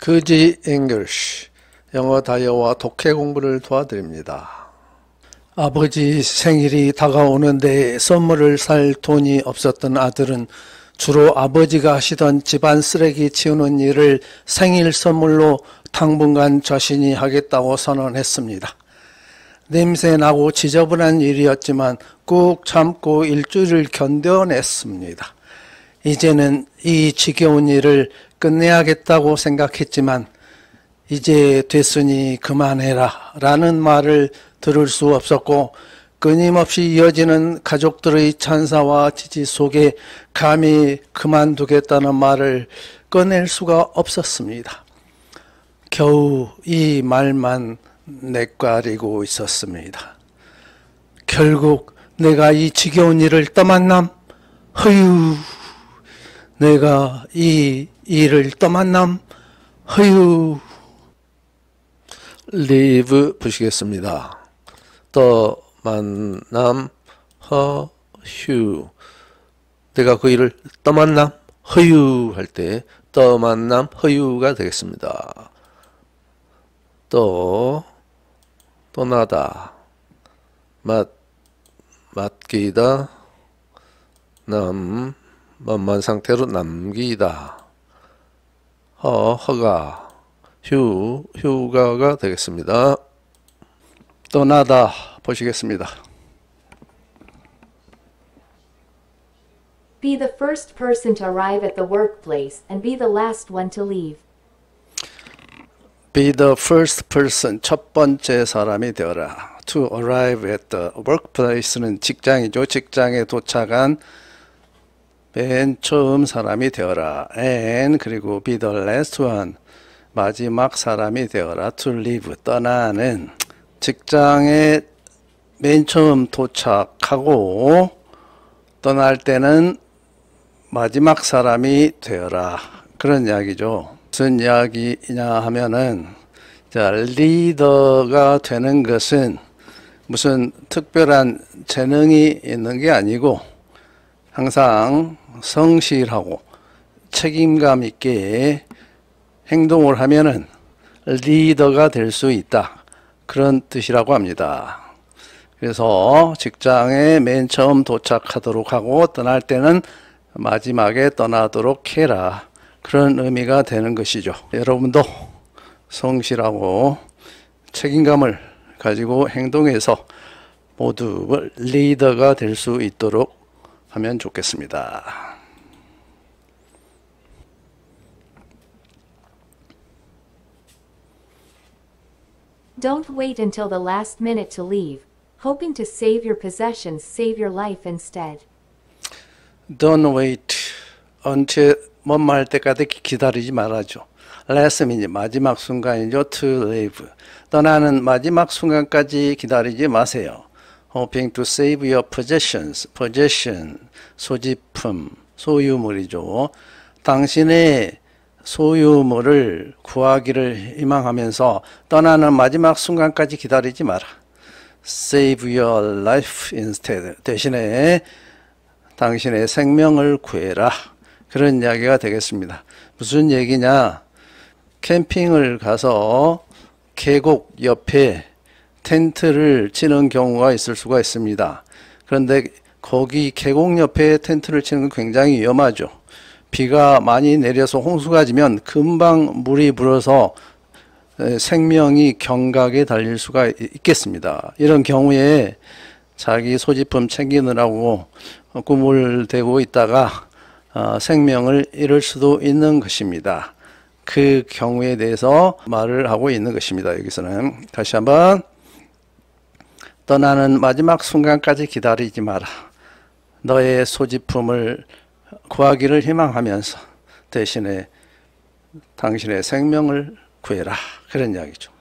그지 잉글리쉬 영어 다이어와 독해 공부를 도와드립니다. 아버지 생일이 다가오는데 선물을 살 돈이 없었던 아들은 주로 아버지가 하시던 집안 쓰레기 치우는 일을 생일 선물로 당분간 자신이 하겠다고 선언했습니다. 냄새나고 지저분한 일이었지만 꾹 참고 일주일을 견뎌냈습니다. 이제는 이 지겨운 일을 끝내야겠다고 생각했지만 이제 됐으니 그만해라 라는 말을 들을 수 없었고 끊임없이 이어지는 가족들의 찬사와 지지 속에 감히 그만두겠다는 말을 꺼낼 수가 없었습니다. 겨우 이 말만 내과리고 있었습니다. 결국 내가 이 지겨운 일을 떠만남? 허유, 내가 이 일을 떠만남? 허유. leave 보시겠습니다. 떠만남, 허유. 내가 그 일을 떠만남, 허유 할 때 떠만남, 허유가 되겠습니다. 떠나다, 맡기다, 만만 상태로 남기다, 허가, 휴가가 되겠습니다. 떠나다 보시겠습니다. Be the first person to arrive at the workplace and be the last one to leave. Be the first person, 첫 번째 사람이 되어라. To arrive at the workplace는 직장이죠. 직장에 도착한 맨 처음 사람이 되어라. And 그리고 be the last one, 마지막 사람이 되어라. To leave, 떠나는 직장에 맨 처음 도착하고 떠날 때는 마지막 사람이 되어라. 그런 이야기죠. 무슨 이야기냐 하면은 자, 리더가 되는 것은 무슨 특별한 재능이 있는 게 아니고 항상 성실하고 책임감 있게 행동을 하면은 리더가 될 수 있다. 그런 뜻이라고 합니다. 그래서 직장에 맨 처음 도착하도록 하고 떠날 때는 마지막에 떠나도록 해라. 그런 의미가 되는 것이죠. 여러분도 성실하고 책임감을 가지고 행동해서 모두 리더가 될 수 있도록 하면 좋겠습니다. Don't wait until the last minute to leave, hoping to save your possessions, save your life instead. Don't wait until 뭐말 때까지 기다리지 말아줘. Last minute, 마지막 순간이죠. To leave. 떠나는 마지막 순간까지 기다리지 마세요. Hoping to save your possessions. Possession, 소지품, 소유물이죠. 당신의 소유물을 구하기를 희망하면서 떠나는 마지막 순간까지 기다리지 마라. Save your life instead. 대신에 당신의 생명을 구해라. 그런 이야기가 되겠습니다. 무슨 얘기냐? 캠핑을 가서 계곡 옆에 텐트를 치는 경우가 있을 수가 있습니다. 그런데 거기 계곡 옆에 텐트를 치는 건 굉장히 위험하죠. 비가 많이 내려서 홍수가 지면 금방 물이 불어서 생명이 경각에 달릴 수가 있겠습니다. 이런 경우에 자기 소지품 챙기느라고 꿈을 대고 있다가 생명을 잃을 수도 있는 것입니다. 그 경우에 대해서 말을 하고 있는 것입니다. 여기서는 다시 한번 떠나는 마지막 순간까지 기다리지 마라. 너의 소지품을 구하기를 희망하면서 대신에 당신의 생명을 구해라. 그런 이야기죠.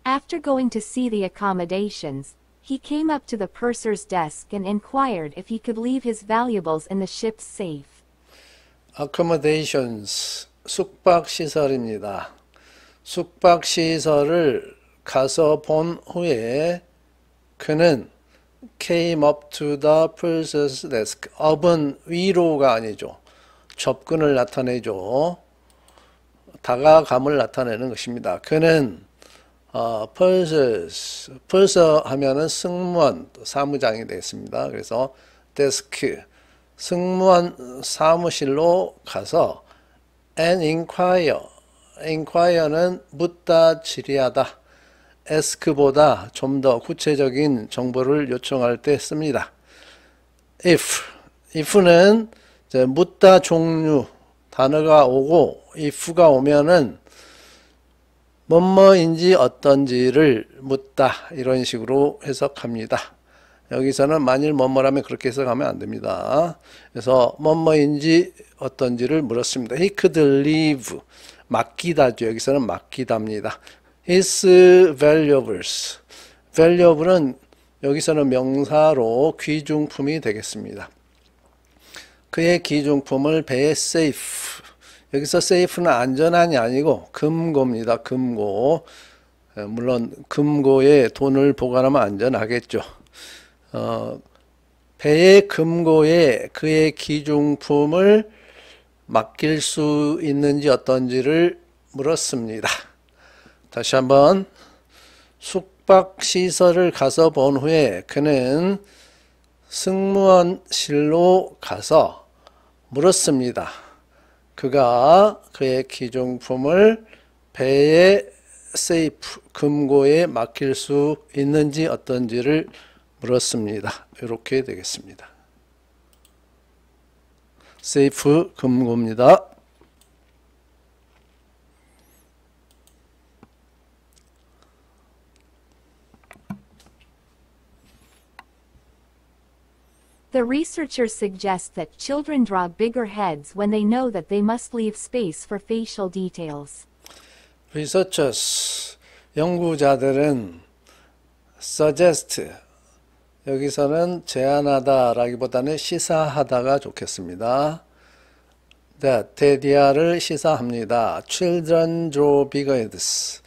After going to see the accommodations, he came up to the purser's desk and inquired if he could leave his valuables in the ship's safe. accommodations, 숙박시설입니다. 숙박시설을 가서 본 후에 그는 came up to the purser's desk. up은 위로가 아니죠. 접근을 나타내죠. 다가감을 나타내는 것입니다. 그는 purser 하면은 승무원, 사무장이 되겠습니다. 그래서 desk, 승무원 사무실로 가서 and inquire는 묻다, 질의하다. ask보다 좀 더 구체적인 정보를 요청할 때 씁니다. if는 묻다 종류 단어가 오고 if가 오면은 뭐뭐인지 어떤지를 묻다 이런 식으로 해석합니다. 여기서는 만일 뭐뭐라면 그렇게 해석하면 안 됩니다. 그래서 뭐뭐인지 어떤지를 물었습니다. He could leave 맡기다죠. 여기서는 맡기답니다. His valuables. valuable은 여기서는 명사로 귀중품이 되겠습니다. 그의 귀중품을 배에 safe. 여기서 safe는 안전한이 아니고 금고입니다. 금고. 물론 금고에 돈을 보관하면 안전하겠죠. 배의 금고에 그의 귀중품을 맡길 수 있는지 어떤지를 물었습니다. 다시 한번 숙박시설을 가서 본 후에 그는 승무원실로 가서 물었습니다. 그가 그의 귀중품을 배의 세이프, 금고에 맡길 수 있는지 어떤지를 물었습니다. 이렇게 되겠습니다. 세이프, 금고입니다. The researchers suggest that children draw bigger heads when they know that they must leave space for facial details. Researchers, 연구자들은 suggest, 여기서는 제안하다 라기보다는 시사하다가 좋겠습니다. that, 대디아를 시사합니다. Children draw bigger heads.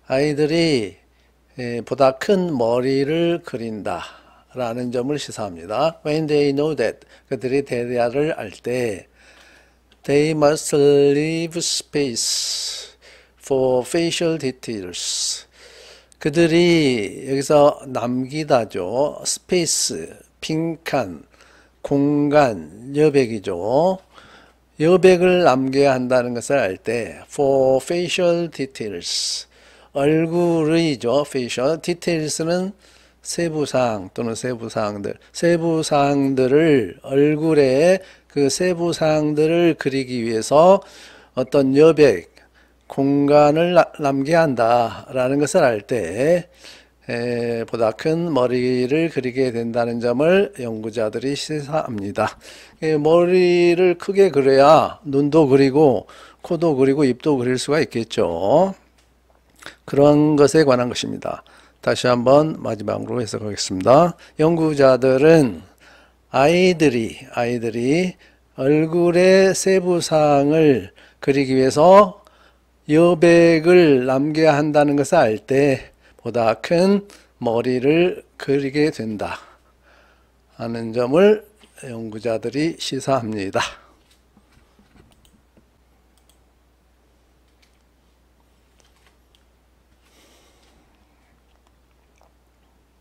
아이들이 보다 큰 머리를 그린다 라는 점을 시사합니다. When they know that, 그들이 대디아를 알 때 they must leave space for facial details. 그들이 여기서 남기다죠. 스페이스, 빈칸, 공간, 여백이죠. 여백을 남겨야 한다는 것을 알 때 for facial details, 얼굴의죠. facial, details는 세부사항 또는 세부사항들, 세부사항들을 얼굴에 그 세부사항들을 그리기 위해서 어떤 여백, 공간을 남겨야 한다라는 것을 알 때 보다 큰 머리를 그리게 된다는 점을 연구자들이 시사합니다. 머리를 크게 그려야 눈도 그리고 코도 그리고 입도 그릴 수가 있겠죠. 그런 것에 관한 것입니다. 다시 한번 마지막으로 해석하겠습니다. 연구자들은 아이들이 얼굴의 세부사항을 그리기 위해서 여백을 남겨야 한다는 것을 알 때 보다 큰 머리를 그리게 된다 하는 점을 연구자들이 시사합니다.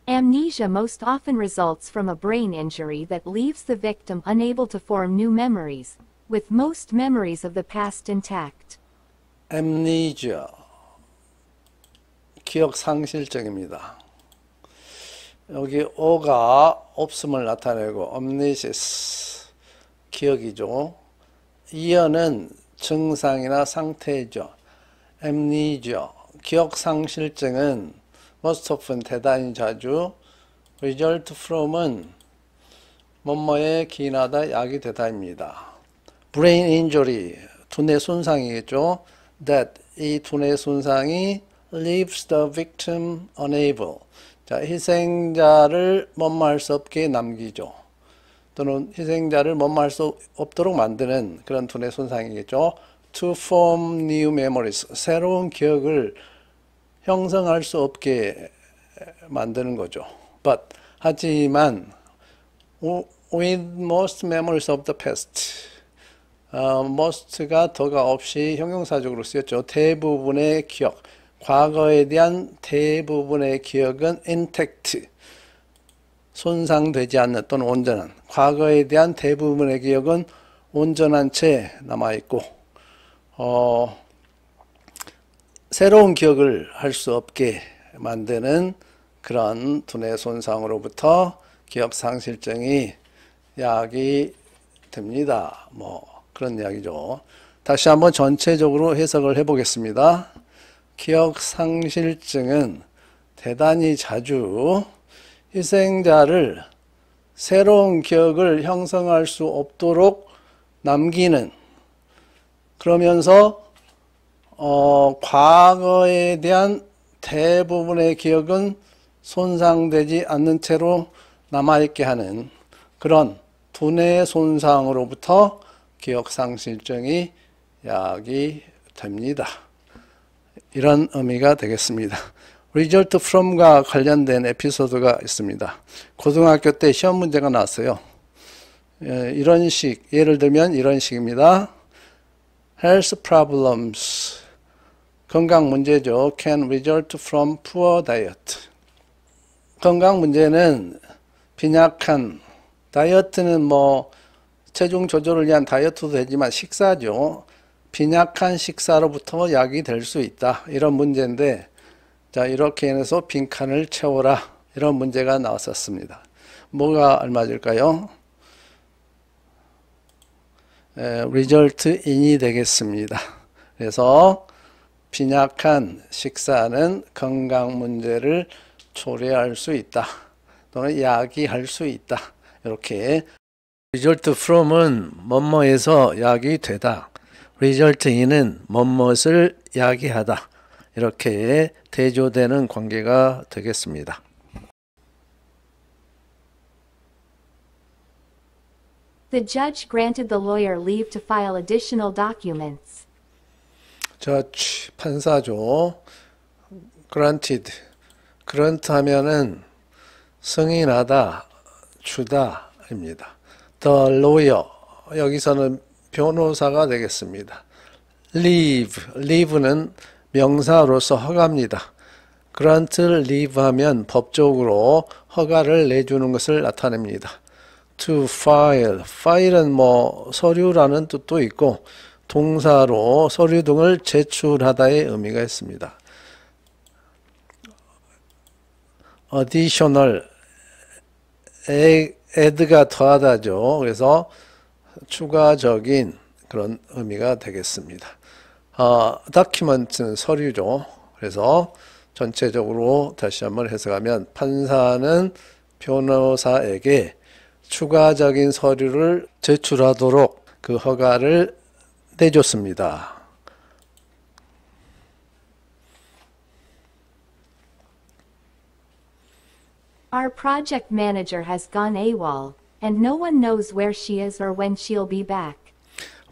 Amnesia most often results from a brain injury that leaves the victim unable to form new memories, with most memories of the past intact. amnesia, 기억상실증입니다. 여기 O가 없음을 나타내고 amnesis, 기억이죠. 이어는 증상이나 상태죠. amnesia, 기억상실증은 most often, 대단히 자주, result from은 뭐뭐에 기인하다, 약이 되다입니다. brain injury, 두뇌 손상이겠죠. that, 이 두뇌 손상이 leaves the victim unable. 자, 희생자를 뭐뭐할 수 없게 남기죠. 또는 희생자를 뭐뭐할 수 없도록 만드는 그런 두뇌 손상이겠죠. to form new memories. 새로운 기억을 형성할 수 없게 만드는 거죠. But 하지만 with most memories of the past. most가 더가 없이 형용사적으로 쓰였죠. 대부분의 기억, 과거에 대한 대부분의 기억은 intact, 손상되지 않는 또는 온전한, 과거에 대한 대부분의 기억은 온전한 채 남아있고 새로운 기억을 할 수 없게 만드는 그런 두뇌 손상으로부터 기억 상실증이 야기됩니다. 뭐 그런 이야기죠. 다시 한번 전체적으로 해석을 해보겠습니다. 기억 상실증은 대단히 자주 희생자를 새로운 기억을 형성할 수 없도록 남기는, 그러면서 과거에 대한 대부분의 기억은 손상되지 않는 채로 남아있게 하는 그런 두뇌 손상으로부터 기억상실증이 야기됩니다. 이런 의미가 되겠습니다. result from과 관련된 에피소드가 있습니다. 고등학교 때 시험 문제가 나왔어요. 이런 식, 예를 들면 이런 식입니다. health problems, 건강 문제죠. can result from poor diet. 건강 문제는 빈약한, 다이어트는 뭐 체중 조절을 위한 다이어트도 되지만 식사죠. 빈약한 식사로부터 약이 될 수 있다. 이런 문제인데, 자, 이렇게 해서 빈칸을 채워라. 이런 문제가 나왔었습니다. 뭐가 알맞을까요? result in이 되겠습니다. 그래서 빈약한 식사는 건강 문제를 초래할 수 있다. 또는 야기할 수 있다. 이렇게 result from은 뭐뭐에서 야기되다. result in은 뭐뭇을 야기하다. 이렇게 대조되는 관계가 되겠습니다. The judge granted the lawyer leave to file additional documents. judge, 판사죠. granted, grant 하면은 승인하다, 주다입니다. the lawyer, 여기서는 변호사가 되겠습니다. leave는 명사로서 허가입니다. grant를 leave 하면 법적으로 허가를 내주는 것을 나타냅니다. to file은 뭐 서류라는 뜻도 있고 동사로 서류 등을 제출하다의 의미가 있습니다. additional, add가 더하다죠. 그래서 추가적인 그런 의미가 되겠습니다. document는 서류죠. 그래서 전체적으로 다시 한번 해석하면 판사는 변호사에게 추가적인 서류를 제출하도록 그 허가를 내줬습니다. Our project manager has gone AWOL, and no one knows where she is or when she'll be back.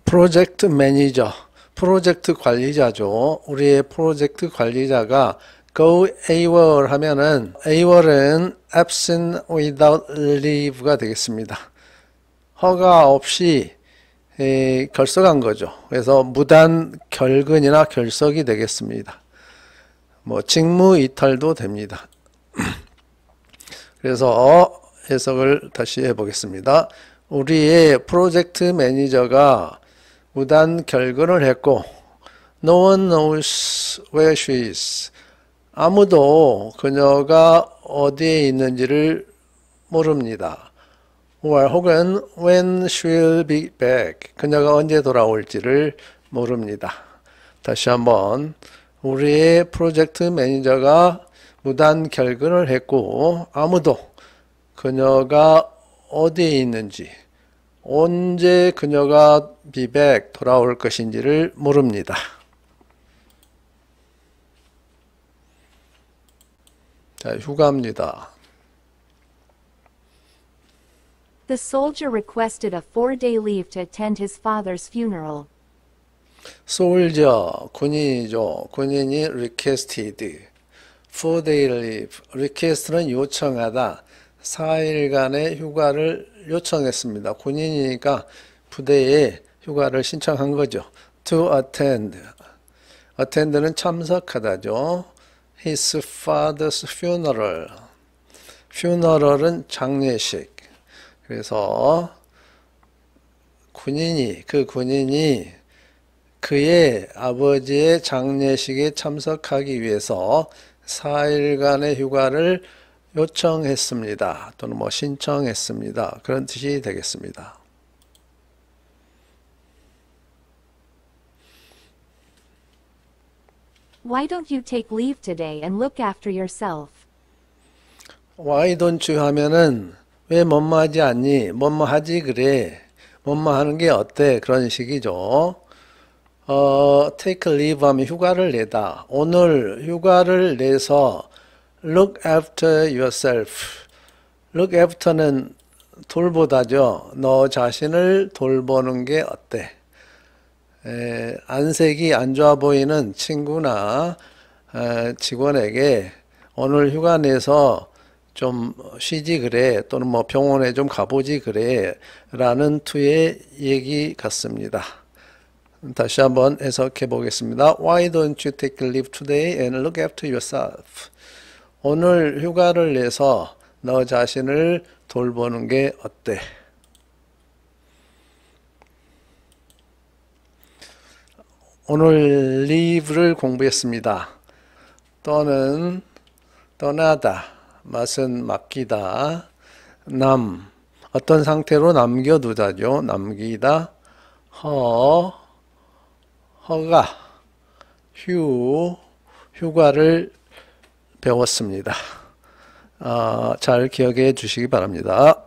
프로젝트 매니저, 프로젝트 관리자죠. 우리의 프로젝트 관리자가 go AWOL 하면은 AWOL은 absent without leave가 되겠습니다. 허가 없이 결석한 거죠. 그래서 무단 결근이나 결석이 되겠습니다. 뭐 직무 이탈도 됩니다. 그래서 해석을 다시 해보겠습니다. 우리의 프로젝트 매니저가 무단 결근을 했고 No one knows where she is. 아무도 그녀가 어디에 있는지를 모릅니다. 혹은 when she'll be back. 그녀가 언제 돌아올지를 모릅니다. 다시 한번 우리의 프로젝트 매니저가 무단 결근을 했고 아무도 그녀가 어디에 있는지 언제 그녀가 be back 돌아올 것인지를 모릅니다. 자, 휴가입니다. The soldier requested a 4-day leave to attend his father's funeral. 솔저, 군인이죠. 군인이 requested, 4-day leave, request는 요청하다, 4일간의 휴가를 요청했습니다. 군인이니까 부대에 휴가를 신청한 거죠. To attend. attend는 참석하다죠. His father's funeral. funeral은 장례식. 그래서 그 군인이 그의 아버지의 장례식에 참석하기 위해서 4일간의 휴가를 요청했습니다. 또는 신청했습니다. 그런 뜻이 되겠습니다. Why don't you take leave today and look after yourself? Why don't you 하면은 왜 뭐뭐 하지 않니? 뭐뭐 하지 그래. 뭐뭐 하는 게 어때? 그런 식이죠. take leave 하면 휴가를 내다. 오늘 휴가를 내서 look after yourself. look after는 돌보다죠. 너 자신을 돌보는 게 어때? 안색이 안 좋아 보이는 친구나 직원에게 오늘 휴가 내서 좀 쉬지 그래, 또는 병원에 좀 가보지 그래 라는 투의 얘기 같습니다. 다시 한번 해석해 보겠습니다. Why don't you take a leave today and look after yourself? 오늘 휴가를 내서 너 자신을 돌보는 게 어때? 오늘 leave를 공부했습니다. 떠는 떠나다, 맛은 맡기다, 어떤 상태로 남겨두다죠. 남기다, 허가, 휴가를 배웠습니다. 잘 기억해 주시기 바랍니다.